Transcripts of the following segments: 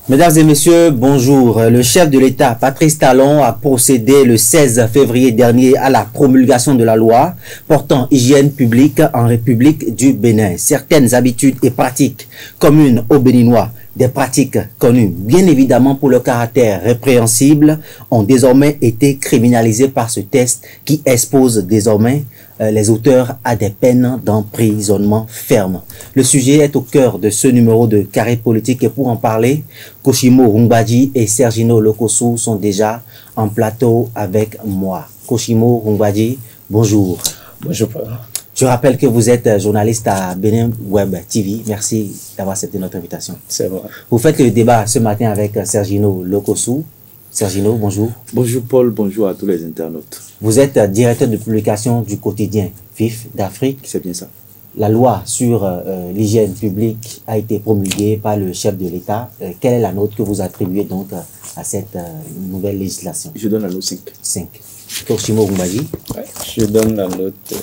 Mesdames et messieurs, bonjour. Le chef de l'État, Patrice Talon, a procédé le 16 février dernier à la promulgation de la loi portant hygiène publique en République du Bénin. Certaines habitudes et pratiques communes aux Béninois, des pratiques connues bien évidemment pour leur caractère répréhensible, ont désormais été criminalisées par ce texte qui expose désormais les auteurs à des peines d'emprisonnement ferme. Le sujet est au cœur de ce numéro de Carré Politique et pour en parler, Koshimo Rumbadji et Sergino Lokossou sont déjà en plateau avec moi. Koshimo Rumbadji, bonjour. Bonjour. Je rappelle que vous êtes journaliste à Bénin Web TV. Merci d'avoir accepté notre invitation. C'est vrai. Vous faites le débat ce matin avec Sergino Lokossou. Sergino, bonjour. Bonjour Paul, bonjour à tous les internautes. Vous êtes directeur de publication du quotidien VIF d'Afrique. C'est bien ça. La loi sur l'hygiène publique a été promulguée par le chef de l'État. Quelle est la note que vous attribuez donc à cette nouvelle législation? Je donne la note 5. 5. Koshimo Rumbadji? Ouais, je donne la note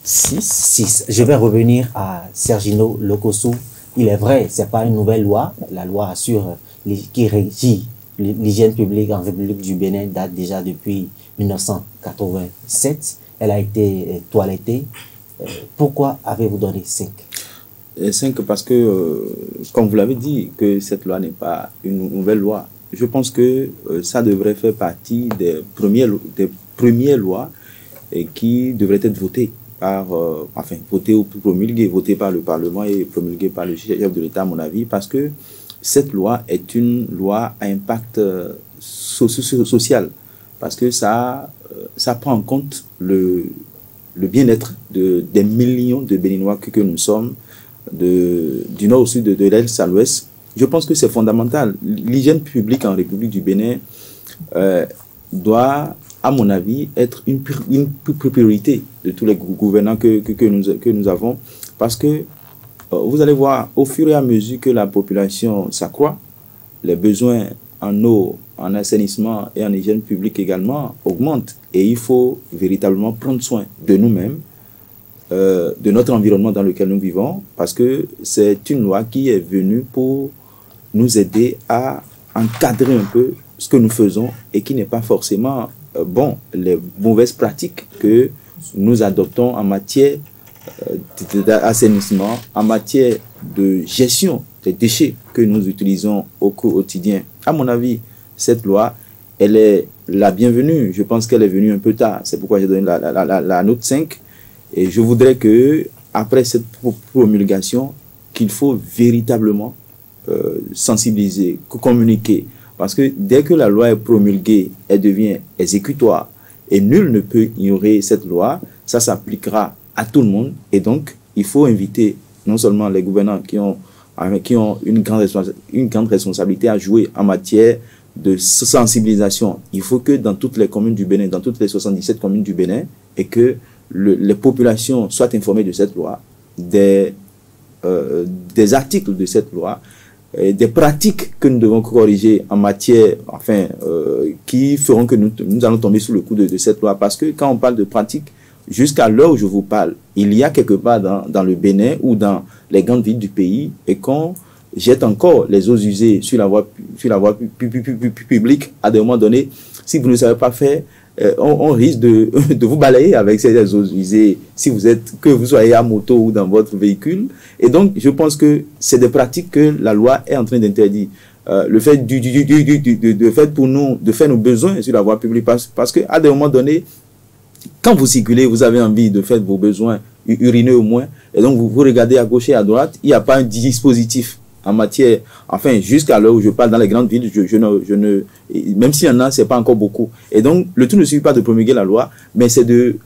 6. 6. Je vais revenir à Sergino Lokossou. Il est vrai, ce n'est pas une nouvelle loi. La loi sur qui régit l'hygiène publique en République du Bénin date déjà depuis 1987. Elle a été toilettée. Pourquoi avez-vous donné 5? 5 parce que, comme vous l'avez dit, que cette loi n'est pas une nouvelle loi. Je pense que ça devrait faire partie des premières lois qui devraient être votées par, votées ou promulguées, votées par le Parlement et promulguées par le chef de l'État, à mon avis, parce que cette loi est une loi à impact social, parce que ça prend en compte le bien-être des millions de Béninois que nous sommes, du nord au sud, de l'est à l'ouest. Je pense que c'est fondamental. L'hygiène publique en République du Bénin doit, à mon avis, être une priorité de tous les gouvernants que nous avons, parce que vous allez voir, au fur et à mesure que la population s'accroît, les besoins en eau, en assainissement et en hygiène publique également augmentent. Et il faut véritablement prendre soin de nous-mêmes, de notre environnement dans lequel nous vivons, parce que c'est une loi qui est venue pour nous aider à encadrer un peu ce que nous faisons et qui n'est pas forcément les mauvaises pratiques que nous adoptons en matière d'assainissement, en matière de gestion des déchets que nous utilisons au quotidien. À mon avis, cette loi, elle est la bienvenue. Je pense qu'elle est venue un peu tard. C'est pourquoi j'ai donné la note 5. Et je voudrais que, après cette promulgation, qu'il faut véritablement sensibiliser, communiquer. Parce que dès que la loi est promulguée, elle devient exécutoire. Et nul ne peut ignorer cette loi. Ça s'appliquera à tout le monde. Et donc, il faut inviter non seulement les gouvernants qui ont une grande responsabilité à jouer en matière de sensibilisation. Il faut que dans toutes les communes du Bénin, dans toutes les 77 communes du Bénin, et que les populations soient informées de cette loi, des articles de cette loi, des pratiques que nous devons corriger en matière, qui feront que nous allons tomber sous le coup de cette loi. Parce que quand on parle de pratiques, jusqu'à l'heure où je vous parle, il y a quelque part dans le Bénin ou dans les grandes villes du pays, et qu'on jette encore les eaux usées sur la voie publique à des moments donnés. Si vous ne savez pas faire, on risque de vous balayer avec ces eaux usées, que vous soyez à moto ou dans votre véhicule. Et donc, je pense que c'est des pratiques que la loi est en train d'interdire. Le fait pour nous de faire nos besoins sur la voie publique, parce qu'à des moments donnés, quand vous circulez, vous avez envie de faire vos besoins, uriner au moins, et donc vous regardez à gauche et à droite, il n'y a pas un dispositif en matière, jusqu'à l'heure où je parle dans les grandes villes, même s'il y en a, c'est pas encore beaucoup. Et donc, le tout ne suffit pas de promulguer la loi, mais c'est de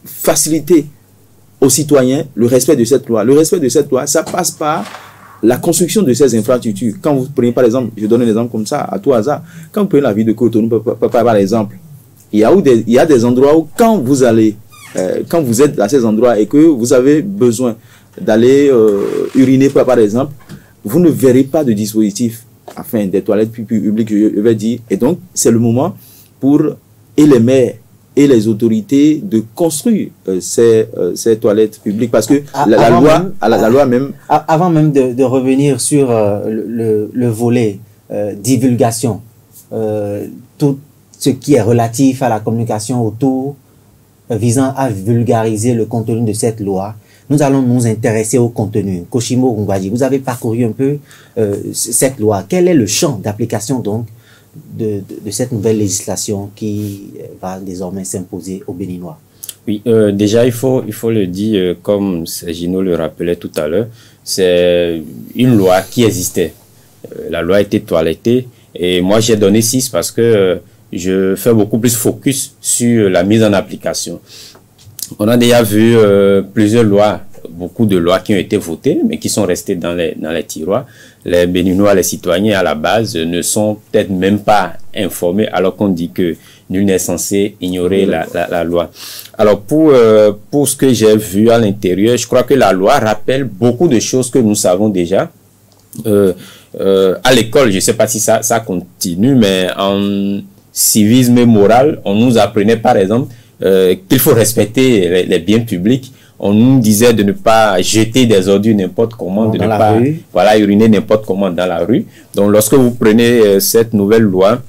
faciliter aux citoyens le respect de cette loi. Le respect de cette loi, ça passe par la construction de ces infrastructures. Quand vous prenez, par exemple, je donne un exemple comme ça, à tout hasard, quand vous prenez la ville de Cotonou, par exemple, il y a des endroits où quand vous êtes à ces endroits et que vous avez besoin d'aller uriner, par exemple, vous ne verrez pas de dispositif, des toilettes publiques, je vais dire. Et donc, c'est le moment pour les maires et les autorités de construire ces toilettes publiques. Parce que la loi même... Avant même de revenir sur le volet divulgation, tout ce qui est relatif à la communication autour, visant à vulgariser le contenu de cette loi. Nous allons nous intéresser au contenu. Koshimo Rungwaji, vous avez parcouru un peu cette loi. Quel est le champ d'application donc de cette nouvelle législation qui va désormais s'imposer aux Béninois? Oui, déjà il faut le dire, comme Gino le rappelait tout à l'heure, c'est une loi qui existait. La loi a été toilettée et moi j'ai donné 6 parce que je fais beaucoup plus focus sur la mise en application. On a déjà vu plusieurs lois, beaucoup de lois qui ont été votées, mais qui sont restées dans les tiroirs. Les Béninois, les citoyens à la base ne sont peut-être même pas informés, alors qu'on dit que nul n'est censé ignorer la loi. Alors pour ce que j'ai vu à l'intérieur, je crois que la loi rappelle beaucoup de choses que nous savons déjà. À l'école, je ne sais pas si ça continue, mais en civisme et moral, on nous apprenait par exemple qu'il faut respecter les biens publics. On nous disait de ne pas jeter des ordures n'importe comment, de ne pas uriner n'importe comment dans la rue. Donc lorsque vous prenez cette nouvelle loi,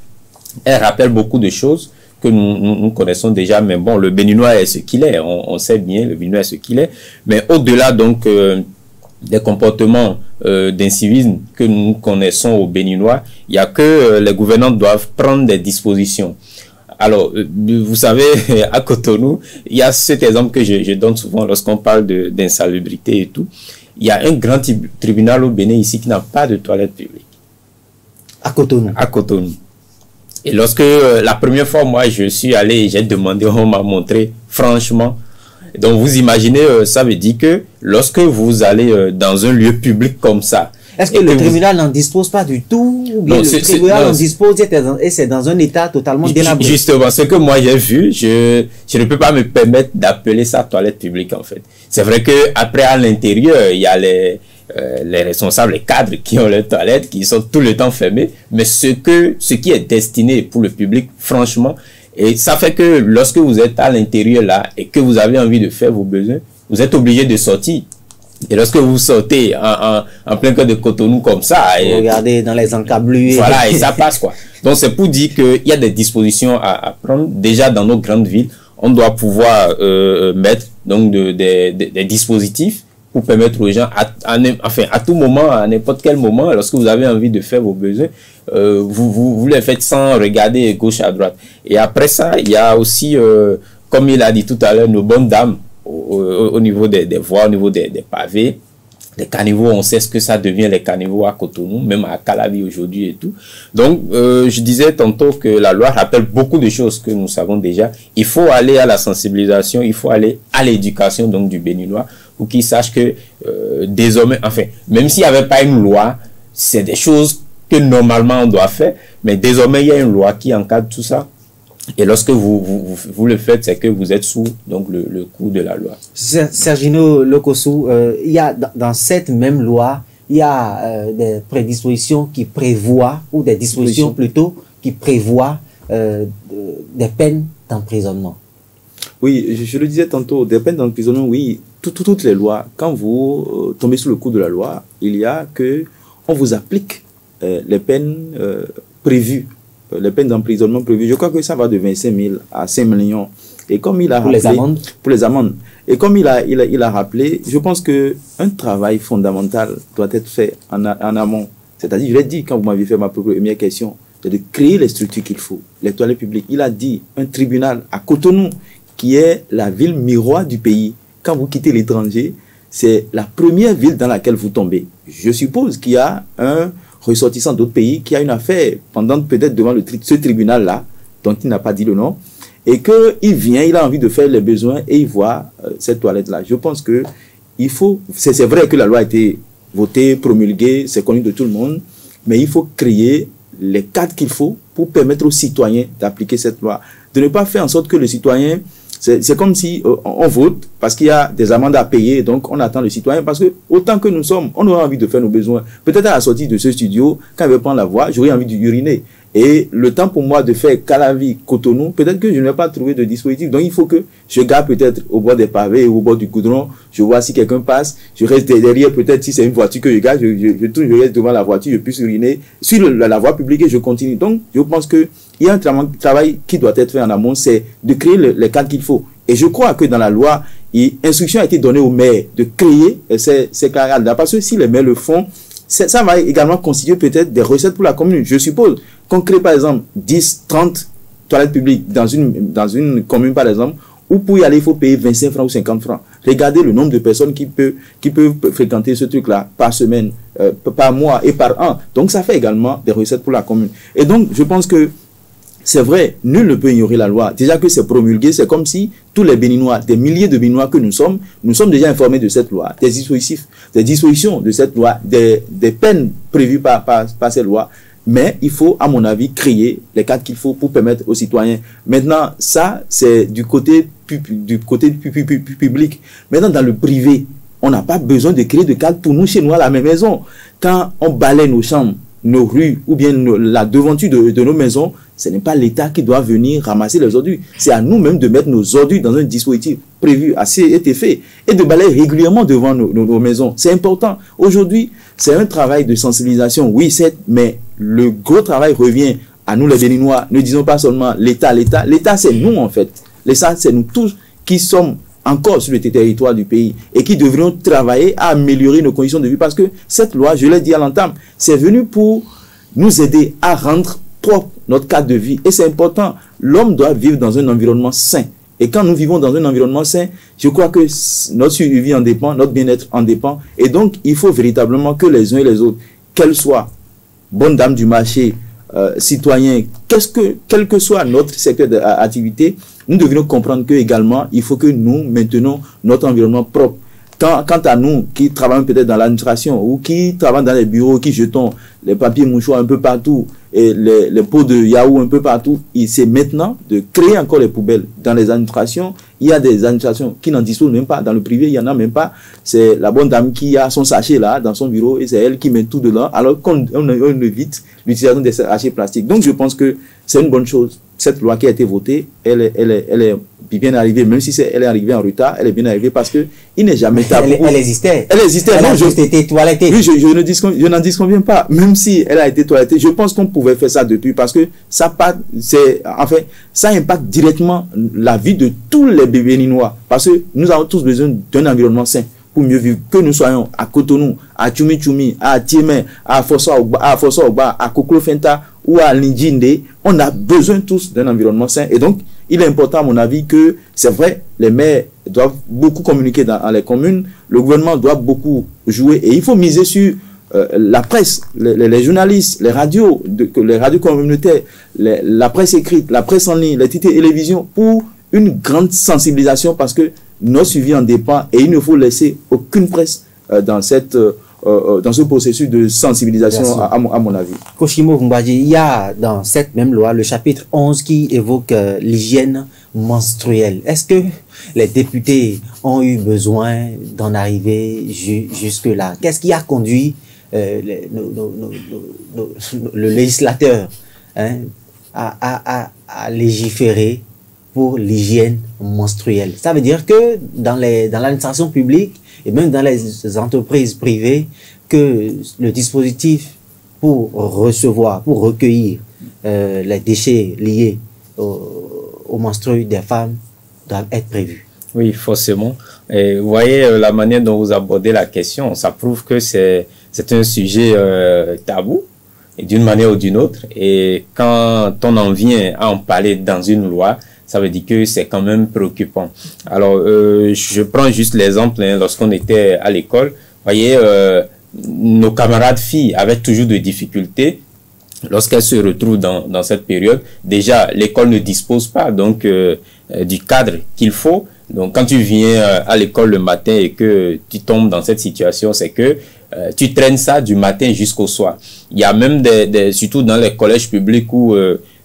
elle rappelle beaucoup de choses que nous connaissons déjà, mais bon, le Béninois est ce qu'il est, on sait bien, le Béninois est ce qu'il est, mais au-delà donc des comportements d'incivisme que nous connaissons au Béninois, il y a que les gouvernants doivent prendre des dispositions. Alors, vous savez, à Cotonou, il y a cet exemple que je donne souvent lorsqu'on parle d'insalubrité et tout. Il y a un grand tribunal au Bénin ici qui n'a pas de toilette publique. À Cotonou. À Cotonou. Et lorsque la première fois, moi, je suis allé, j'ai demandé, on m'a montré, franchement. Donc, vous imaginez, ça veut dire que lorsque vous allez dans un lieu public comme ça, est-ce que le tribunal n'en dispose pas du tout? Ou bien le tribunal en dispose et c'est dans un état totalement délabré? Justement, ce que moi j'ai vu, je ne peux pas me permettre d'appeler ça toilette publique en fait. C'est vrai que après à l'intérieur, il y a les responsables, les cadres qui ont leurs toilettes, qui sont tout le temps fermées, mais ce qui est destiné pour le public, franchement, et ça fait que lorsque vous êtes à l'intérieur là et que vous avez envie de faire vos besoins, vous êtes obligé de sortir. Et lorsque vous sortez en plein cœur de Cotonou comme ça, et regardez dans les encablures. Voilà, et ça passe quoi. Donc c'est pour dire qu'il y a des dispositions à prendre. Déjà dans nos grandes villes, on doit pouvoir mettre donc des dispositifs pour permettre aux gens, à tout moment, à n'importe quel moment, lorsque vous avez envie de faire vos besoins, vous les faites sans regarder gauche à droite. Et après ça, il y a aussi, comme il a dit tout à l'heure, nos bonnes dames, au niveau des voies, au niveau des pavés, les caniveaux, on sait ce que ça devient, les caniveaux à Cotonou, même à Calavi aujourd'hui et tout. Donc, je disais tantôt que la loi rappelle beaucoup de choses que nous savons déjà. Il faut aller à la sensibilisation, il faut aller à l'éducation donc du Béninois pour qu'ils sachent que désormais, enfin, même s'il n'y avait pas une loi, c'est des choses que normalement on doit faire, mais désormais il y a une loi qui encadre tout ça. Et lorsque vous le faites, c'est que vous êtes sous donc le coup de la loi. Sergino Lokossou, il y a dans cette même loi, il y a des prédispositions qui prévoient, ou des dispositions plutôt, qui prévoient des peines d'emprisonnement. Oui, je le disais tantôt, des peines d'emprisonnement, oui, toutes les lois, quand vous tombez sous le coup de la loi, il y a que on vous applique les peines prévues. Les peines d'emprisonnement prévues, je crois que ça va de 25 000 à 5 millions. Et comme il a rappelé, pour les amendes. Et comme il a rappelé, je pense que un travail fondamental doit être fait en amont. C'est-à-dire, je l'ai dit quand vous m'aviez fait ma première question, c'est de créer les structures qu'il faut, les toilettes publiques. Il a dit un tribunal à Cotonou, qui est la ville miroir du pays. Quand vous quittez l'étranger, c'est la première ville dans laquelle vous tombez. Je suppose qu'il y a un ressortissant d'autres pays qui a une affaire pendant peut-être devant ce tribunal-là, dont il n'a pas dit le nom, et qu'il vient, il a envie de faire les besoins et il voit cette toilette-là. Je pense que il faut, c'est vrai que la loi a été votée, promulguée, c'est connu de tout le monde, mais il faut créer les cadres qu'il faut pour permettre aux citoyens d'appliquer cette loi. De ne pas faire en sorte que le citoyen, c'est comme si on vote parce qu'il y a des amendes à payer, donc on attend le citoyen, parce que autant que nous sommes, on aura envie de faire nos besoins. Peut-être à la sortie de ce studio, quand il veut prendre la voie, j'aurais envie d'uriner. Et le temps pour moi de faire Calavi, Cotonou, peut-être que je n'ai pas trouvé de dispositif. Donc il faut que je garde peut-être au bord des pavés ou au bord du goudron. Je vois si quelqu'un passe. Je reste derrière, peut-être si c'est une voiture que je garde, je reste devant la voiture, je puisse uriner sur la voie publique et je continue. Donc je pense que il y a un travail qui doit être fait en amont, c'est de créer les cadres qu'il faut. Et je crois que dans la loi, instruction a été donnée aux maires de créer ces cadres-là. Parce que si les maires le font, ça va également constituer peut-être des recettes pour la commune. Je suppose qu'on crée par exemple 10, 30 toilettes publiques dans une commune par exemple, où pour y aller il faut payer 25 francs ou 50 francs. Regardez le nombre de personnes qui peuvent fréquenter ce truc-là par semaine, par mois et par an. Donc ça fait également des recettes pour la commune. Et donc je pense que c'est vrai, nul ne peut ignorer la loi. Déjà que c'est promulgué, c'est comme si tous les Béninois, des milliers de Béninois que nous sommes déjà informés de cette loi, des dispositions de cette loi, des peines prévues par cette loi. Mais il faut, à mon avis, créer les cadres qu'il faut pour permettre aux citoyens. Maintenant, ça, c'est du côté public. Maintenant, dans le privé, on n'a pas besoin de créer de cadres pour nous, chez nous, à la même maison. Quand on balaie nos chambres, nos rues ou bien la devanture de nos maisons, ce n'est pas l'État qui doit venir ramasser les ordures. C'est à nous-mêmes de mettre nos ordures dans un dispositif prévu, assez été fait, et de balayer régulièrement devant nos maisons. C'est important. Aujourd'hui, c'est un travail de sensibilisation, oui, mais le gros travail revient à nous les Béninois. Ne disons pas seulement l'État. L'État, c'est nous en fait. L'État, c'est nous tous qui sommes encore sur le territoire du pays et qui devrions travailler à améliorer nos conditions de vie, parce que cette loi, je l'ai dit à l'entame, c'est venu pour nous aider à rendre propre notre cadre de vie. Et c'est important, l'homme doit vivre dans un environnement sain. Et quand nous vivons dans un environnement sain, je crois que notre survie en dépend, notre bien-être en dépend. Et donc, il faut véritablement que les uns et les autres, qu'elles soient bonnes dames du marché, citoyens, quel que soit notre secteur d'activité, nous devons comprendre que également, il faut que nous maintenons notre environnement propre. Quant à nous qui travaillons peut-être dans l'administration ou qui travaillons dans les bureaux, qui jetons les papiers mouchoirs un peu partout et les pots de yaourt un peu partout, c'est maintenant de créer encore les poubelles. Dans les administrations, il y a des administrations qui n'en disposent même pas. Dans le privé, il n'y en a même pas. C'est la bonne dame qui a son sachet là dans son bureau et c'est elle qui met tout dedans, alors qu'on évite l'utilisation des sachets plastiques. Donc je pense que c'est une bonne chose. Cette loi qui a été votée, elle est bien arrivée, même si elle est arrivée en retard, elle est bien arrivée parce que il n'est jamais tabou. Elle existait. Elle existait. Elle a juste été toilettée. Oui, je n'en disconviens pas. Même si elle a été toilettée, je pense qu'on pouvait faire ça depuis, parce que ça impacte directement la vie de tous les Béninois. Parce que nous avons tous besoin d'un environnement sain pour mieux vivre. Que nous soyons à Cotonou, à Tchoumi, à Tiémé, à Fossa-Ogba, à Koklo-Fenta ou à Lindjinde, on a besoin tous d'un environnement sain. Et donc, il est important, à mon avis, que c'est vrai, les maires doivent beaucoup communiquer dans les communes, le gouvernement doit beaucoup jouer, et il faut miser sur la presse, les journalistes, les radios communautaires, la presse écrite, la presse en ligne, les titres de télévision, pour une grande sensibilisation, parce que notre suivi en dépend, et il ne faut laisser aucune presse dans ce processus de sensibilisation, à mon avis. Koshimo Vumbadji, il y a dans cette même loi le chapitre 11 qui évoque l'hygiène menstruelle. Est-ce que les députés ont eu besoin d'en arriver jusque-là? Qu'est-ce qui a conduit le législateur à légiférer pour l'hygiène menstruelle? Ça veut dire que dans l'administration publique et même dans les entreprises privées, que le dispositif pour recueillir les déchets liés aux menstrues des femmes doit être prévu. Oui, forcément. Et vous voyez la manière dont vous abordez la question, ça prouve que c'est un sujet tabou, et d'une manière ou d'une autre. Et quand on en vient à en parler dans une loi, ça veut dire que c'est quand même préoccupant. Alors, je prends juste l'exemple, lorsqu'on était à l'école, vous voyez, nos camarades filles avaient toujours des difficultés lorsqu'elles se retrouvent dans cette période. Déjà, l'école ne dispose pas donc du cadre qu'il faut. Donc, quand tu viens à l'école le matin et que tu tombes dans cette situation, c'est que tu traînes ça du matin jusqu'au soir. Il y a même surtout dans les collèges publics où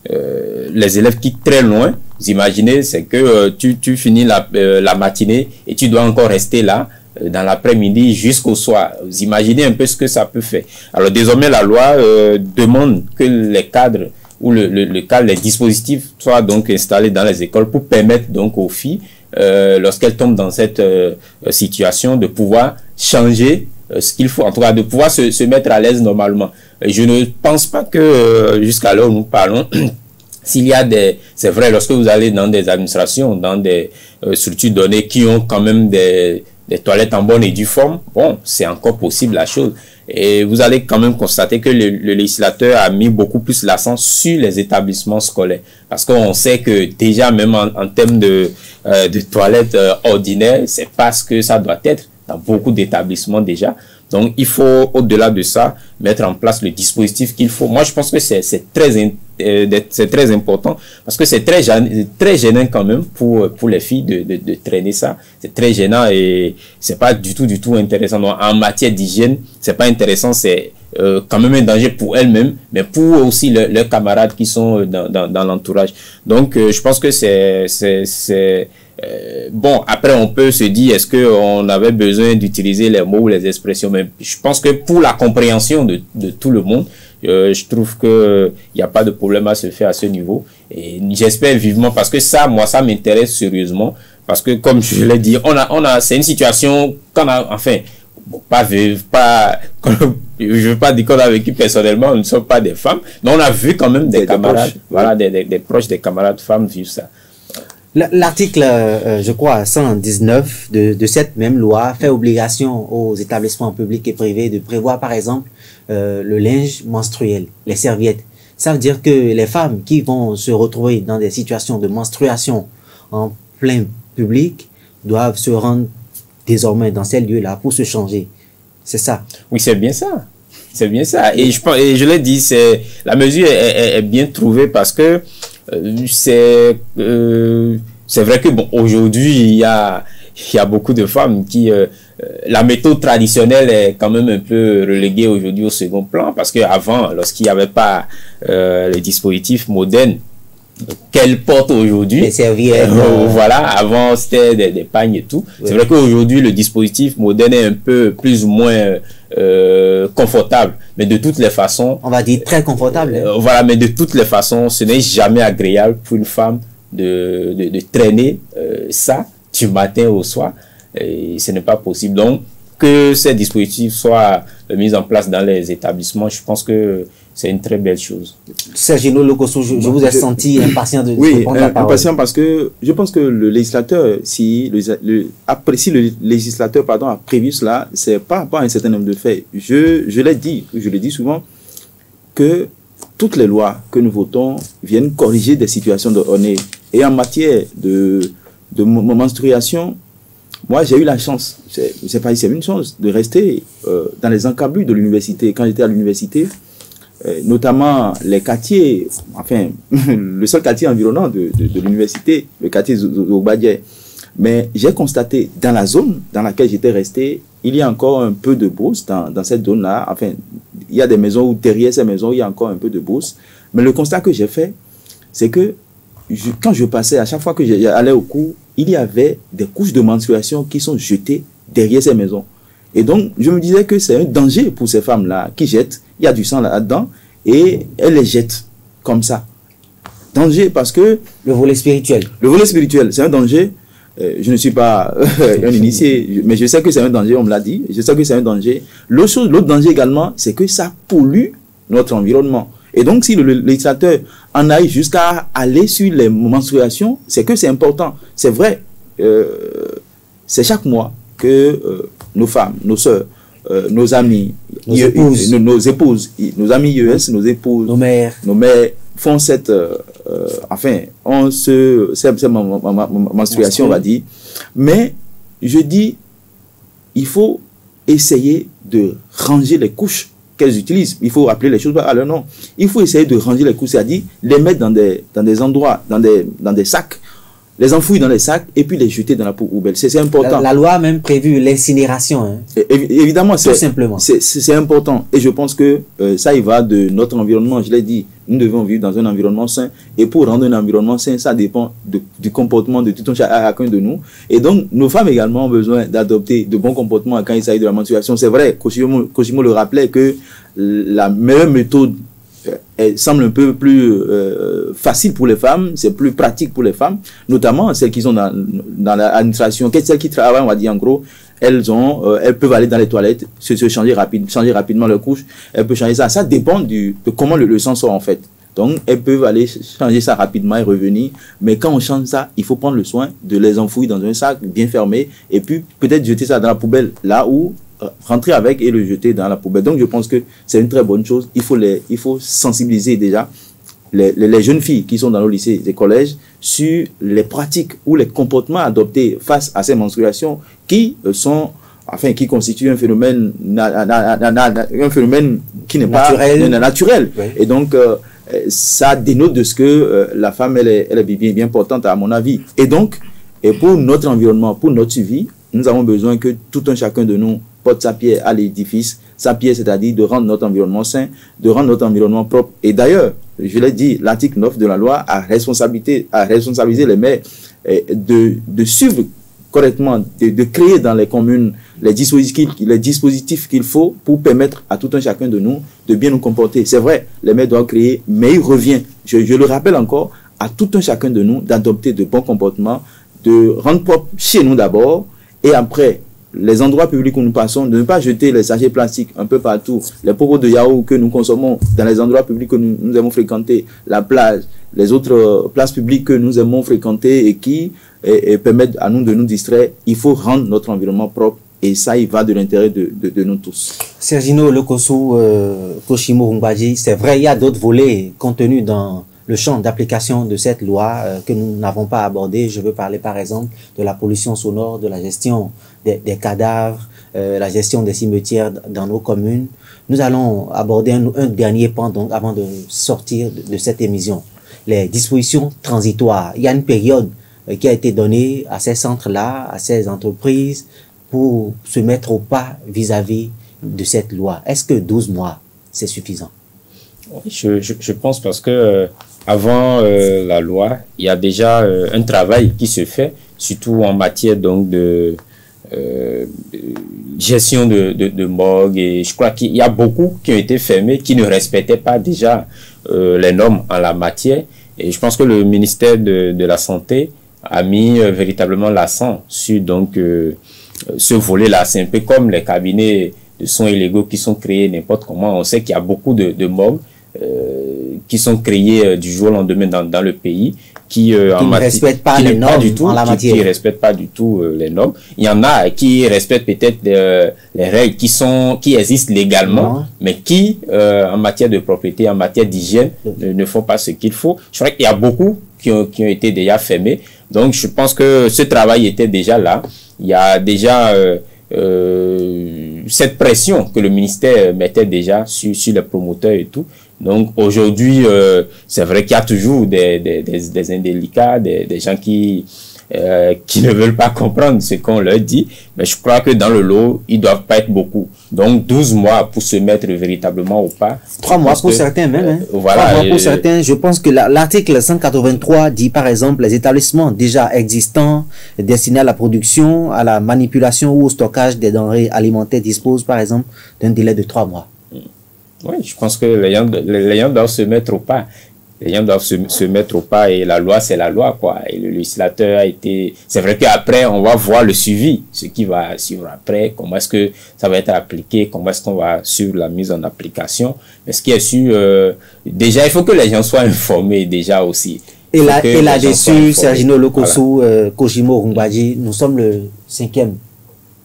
les élèves quittent très loin. Vous imaginez, c'est que tu finis la matinée et tu dois encore rester là dans l'après-midi jusqu'au soir. Vous imaginez un peu ce que ça peut faire. Alors désormais, la loi demande que les cadres ou les dispositifs soient donc installés dans les écoles pour permettre donc aux filles, lorsqu'elles tombent dans cette situation, de pouvoir changer ce qu'il faut, en tout cas de pouvoir se mettre à l'aise normalement. Et je ne pense pas que jusqu'à l'heure où nous parlons, s'il y a c'est vrai, lorsque vous allez dans des administrations, dans des structures données qui ont quand même des toilettes en bonne et due forme, bon, c'est encore possible la chose. Et vous allez quand même constater que le législateur a mis beaucoup plus l'accent sur les établissements scolaires. Parce qu'on sait que déjà, même en termes de toilettes ordinaires, c'est pas ce que ça doit être dans beaucoup d'établissements déjà. Donc, il faut, au-delà de ça, mettre en place le dispositif qu'il faut. Moi, je pense que c'est très important parce que c'est très gênant quand même pour les filles de traîner ça. C'est très gênant et c'est pas du tout intéressant. Donc, en matière d'hygiène, c'est pas intéressant, c'est quand même un danger pour elles-mêmes, mais pour aussi leurs camarades qui sont dans l'entourage. Donc, je pense que bon, après on peut se dire est-ce que on avait besoin d'utiliser les mots ou les expressions, mais je pense que pour la compréhension de tout le monde, je trouve que il n'y a pas de problème à se faire à ce niveau et j'espère vivement parce que ça m'intéresse sérieusement parce que comme je l'ai dit, c'est une situation qu'on a, enfin, bon, je veux pas dire qu'on a vécu personnellement, nous ne sommes pas des femmes, mais on a vu quand même des camarades, proches, voilà, des proches, des camarades femmes vivre ça. L'article, je crois, 119 de cette même loi fait obligation aux établissements publics et privés de prévoir, par exemple, le linge menstruel, les serviettes. Ça veut dire que les femmes qui vont se retrouver dans des situations de menstruation en plein public doivent se rendre désormais dans ces lieux-là pour se changer. C'est ça. Oui, c'est bien ça. C'est bien ça. Et je l'ai dit, la mesure est bien trouvée parce que c'est vrai que bon, aujourd'hui il y a beaucoup de femmes qui la méthode traditionnelle est quand même un peu reléguée aujourd'hui au second plan parce que avant, lorsqu'il n'y avait pas les dispositifs modernes qu'elles portent aujourd'hui, les serviettes, voilà, avant c'était des pagnes et tout. Oui. C'est vrai qu'aujourd'hui le dispositif moderne est un peu plus ou moins confortable, mais de toutes les façons, on va dire très confortable, voilà, mais de toutes les façons ce n'est jamais agréable pour une femme de traîner ça du matin au soir et ce n'est pas possible. Donc que ces dispositifs soient mis en place dans les établissements, je pense que c'est une très belle chose. Sergino Lokosso, je vous ai senti impatient de prendre la parole. Impatient parce que je pense que le législateur, si le législateur a prévu cela, c'est pas un certain nombre de faits. Je l'ai dit souvent, que toutes les lois que nous votons viennent corriger des situations de honneur. Et en matière de menstruation, moi j'ai eu la chance, c'est une chance de rester dans les encablures de l'université. Quand j'étais à l'université, notamment les quartiers, enfin, le seul quartier environnant de l'université, le quartier Zobadje. Mais j'ai constaté, dans la zone dans laquelle j'étais resté, il y a encore un peu de brousse dans cette zone-là. Enfin, il y a des maisons où derrière ces maisons, il y a encore un peu de brousse. Mais le constat que j'ai fait, c'est que quand je passais, à chaque fois que j'allais au cours, il y avait des couches de menstruation qui sont jetées derrière ces maisons. Et donc, je me disais que c'est un danger pour ces femmes-là qui jettent. Il y a du sang là-dedans et elles les jettent comme ça. Danger parce que... Le volet spirituel. Le volet spirituel, c'est un danger. Je ne suis pas un initié, mais je sais que c'est un danger, on me l'a dit. Je sais que c'est un danger. L'autre danger également, c'est que ça pollue notre environnement. Et donc, si le législateur en aille jusqu'à aller sur les menstruations, c'est que c'est important. C'est vrai, c'est chaque mois que nos femmes, nos sœurs, nos amis, nos épouses, nos amis IES, nos épouses, nos mères font cette menstruation, on va dire. Mais je dis, il faut essayer de ranger les couches qu'elles utilisent. Il faut rappeler les choses à leur nom. Il faut essayer de ranger les couches, c'est-à-dire les mettre dans des endroits, dans des sacs, les enfouir dans les sacs et puis les jeter dans la poubelle. C'est important. La loi a même prévu l'incinération. Hein. Évidemment, tout simplement. C'est important. Et je pense que ça y va de notre environnement. Je l'ai dit, nous devons vivre dans un environnement sain. Et pour rendre un environnement sain, ça dépend du comportement de tout un chacun de nous. Et donc, nos femmes également ont besoin d'adopter de bons comportements quand il s'agit de la menstruation. C'est vrai, Cosimo le rappelait que la meilleure méthode semble un peu plus facile pour les femmes, c'est plus pratique pour les femmes, notamment celles qui sont dans l'administration, celles qui travaillent, on va dire en gros, elles peuvent aller dans les toilettes, se changer rapidement leur couche, elles peuvent changer ça. Ça dépend de comment le sang sort en fait. Donc, elles peuvent aller changer ça rapidement et revenir. Mais quand on change ça, il faut prendre le soin de les enfouir dans un sac bien fermé et puis peut-être jeter ça dans la poubelle, là où rentrer avec et le jeter dans la poubelle. Donc, je pense que c'est une très bonne chose. Il faut sensibiliser déjà les jeunes filles qui sont dans nos lycées et collèges sur les pratiques ou les comportements adoptés face à ces menstruations qui constituent un phénomène qui n'est pas naturel. Oui. Et donc, ça dénote de ce que la femme, elle est bien importante à mon avis. Et donc, pour notre environnement, pour notre suivi, nous avons besoin que tout un chacun de nous porte sa pierre à l'édifice, sa pierre, c'est-à-dire de rendre notre environnement sain, de rendre notre environnement propre. Et d'ailleurs, je l'ai dit, l'article 9 de la loi a responsabilisé les maires de suivre correctement, de créer dans les communes les dispositifs qu'il faut pour permettre à tout un chacun de nous de bien nous comporter. C'est vrai, les maires doivent créer, mais il revient, je le rappelle encore, à tout un chacun de nous d'adopter de bons comportements, de rendre propre chez nous d'abord, et après, les endroits publics où nous passons, de ne pas jeter les sachets plastiques un peu partout, les pots de yaourt que nous consommons dans les endroits publics que nous aimons fréquenter, la plage, les autres places publiques que nous aimons fréquenter et qui permettent à nous de nous distraire. Il faut rendre notre environnement propre et ça, il va de l'intérêt de nous tous. Sergino Lokossou, Koshimo Rumbadji, c'est vrai, il y a d'autres volets contenus dans le champ d'application de cette loi que nous n'avons pas abordé. Je veux parler par exemple de la pollution sonore, de la gestion des cadavres, la gestion des cimetières dans nos communes. Nous allons aborder un dernier point donc, avant de sortir de cette émission. Les dispositions transitoires. Il y a une période qui a été donnée à ces centres-là, à ces entreprises, pour se mettre au pas vis-à-vis de cette loi. Est-ce que 12 mois, c'est suffisant? Je pense parce que avant la loi, il y a déjà un travail qui se fait, surtout en matière donc de gestion de morgue, et je crois qu'il y a beaucoup qui ont été fermés, qui ne respectaient pas déjà les normes en la matière, et je pense que le ministère de la Santé a mis véritablement l'accent sur donc ce volet-là. C'est un peu comme les cabinets de soins illégaux qui sont créés n'importe comment. On sait qu'il y a beaucoup de morgues qui sont créés du jour au lendemain dans le pays, qui ne respectent pas les normes en la matière. Qui respectent pas du tout les normes. Il y en a qui respectent peut-être les règles qui existent légalement, mais qui, en matière de propriété, en matière d'hygiène, ne font pas ce qu'il faut. Je crois qu'il y a beaucoup qui ont été déjà fermés. Donc, je pense que ce travail était déjà là. Il y a déjà cette pression que le ministère mettait déjà sur les promoteurs et tout. Donc aujourd'hui, c'est vrai qu'il y a toujours des indélicats, des gens qui ne veulent pas comprendre ce qu'on leur dit, mais je crois que dans le lot, ils doivent pas être beaucoup. Donc 12 mois pour se mettre véritablement au pas. 3 mois pour certains même. Voilà, 3 mois pour certains. Je pense que l'article 183 dit par exemple les établissements déjà existants destinés à la production, à la manipulation ou au stockage des denrées alimentaires disposent par exemple d'un délai de 3 mois. Oui, je pense que les gens doivent se mettre au pas. Les gens doivent se mettre au pas et la loi, c'est la loi, quoi. Et le législateur a été... C'est vrai qu'après, on va voir le suivi, ce qui va suivre après, comment est-ce que ça va être appliqué, comment est-ce qu'on va suivre la mise en application. Mais ce qui est sûr, déjà, il faut que les gens soient informés déjà aussi. Et là-dessus, Sergino Lokossou, voilà. Koshimo Rumbadji, nous sommes le 5e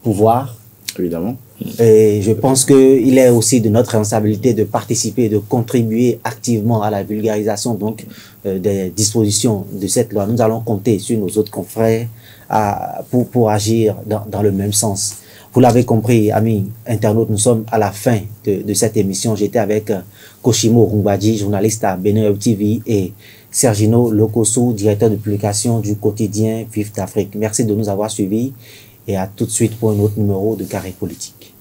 pouvoir. Évidemment. Et je pense qu'il est aussi de notre responsabilité de participer, de contribuer activement à la vulgarisation donc des dispositions de cette loi. Nous allons compter sur nos autres confrères pour agir dans le même sens. Vous l'avez compris, amis internautes, nous sommes à la fin de cette émission. J'étais avec Koshimo Rumbadji, journaliste à Benin TV, et Sergino Lokossou, directeur de publication du quotidien Vif d'Afrique. Merci de nous avoir suivis et à tout de suite pour un autre numéro de Carré Politique.